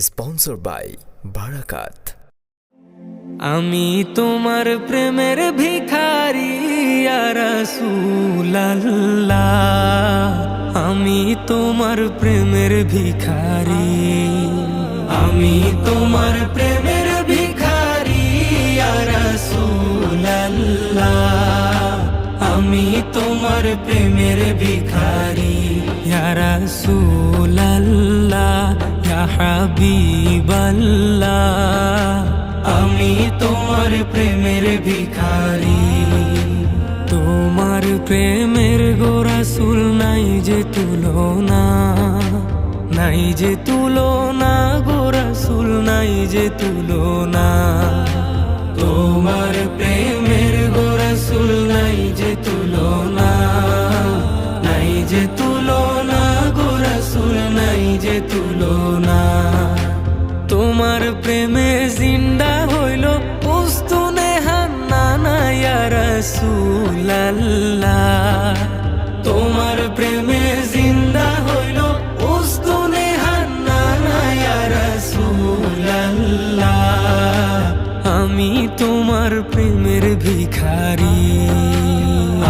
Sponsored by Barakat. আমি তোমার প্রেমের ভিখারি ইয়া রাসূলুল্লাহ, আমি তোমার প্রেমের ভিখারি, আমি তোমার প্রেমের ভিখারি ইয়া রাসূলুল্লাহ, আমি তোমার প্রেমের ভিখারি ইয়া রাসূলুল্লাহ, ইয়া হাবিবাল্লাহ, আমি তোমার প্রেমের ভিখারি। তোমার প্রেমের গো রাসূল নাই যে তুলনা, নাই যে তুলনা গো রাসূল, নাই যে তুলনা। তোমার প্রেমের গো রাসূল নাই যে তুলনা, নাই যে তুলনা গো রাসূল, নাই যে তুলনা। তোমার প্রেমে জিন্দা হইল উস্তুনে হান্নানা ইয়া রাসূলুল্লাহ, তোমার প্রেমে জিন্দা হইল উস্তুনে হান্নানা ইয়া রাসূলুল্লাহ, আমি তোমার প্রেমের ভিখারি,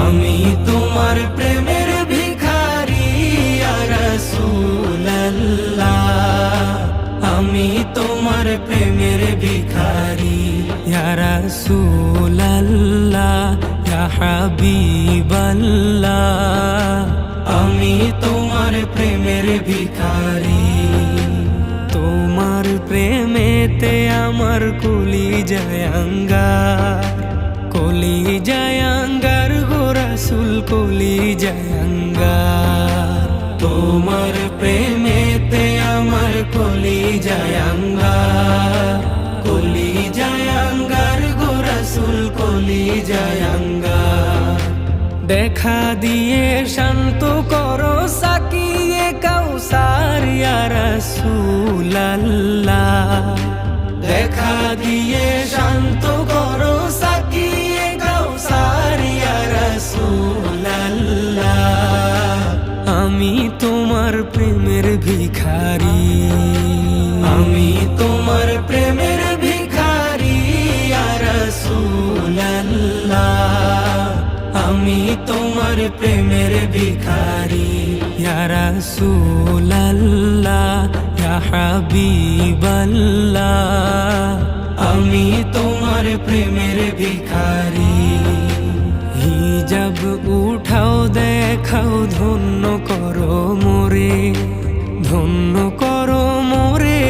আমি তোমার প্রেমের ভিখারি ইয়া রাসূলুল্লাহ, আমি তোমার প্রেমের ভিখারি ইয়া রাসূলুল্লাহ, ইয়া হাবিবাল্লাহ, আমি তোমার প্রেমের ভিখারি। তোমার প্রেমেতে আমার কলিজায় আঙ্গার, কলিজায় আঙ্গার গো রাসূল, কলিজায় আঙ্গার। তোমার প্রেমেতে আমার কলিজায় আঙ্গার, কলিজায় আঙ্গার গো রাসূল, কলিজায় আঙ্গার। দেখা দিয়ে শান্ত করো সাকিয়ে কাউসার ইয়া রাসূলুল্লাহ, দেখা দিয়ে শান্ত করো সাকিয়ে কাউসার ইয়া রাসূলুল্লাহ, আমি তোমার প্রেমের ভিখারি, আমি তোমার প্রেমের ভিখারি ইয়া রাসূলুল্লাহ, আমি তোমার প্রেমের ভিখারি ইয়া রাসূলুল্লাহ, ইয়া হাবিবাল্লাহ, আমি তোমার প্রেমের ভিখারি। হিজাব উঠাও দেখাও ধন্য করো মোরে, ধন্য করো মোরে।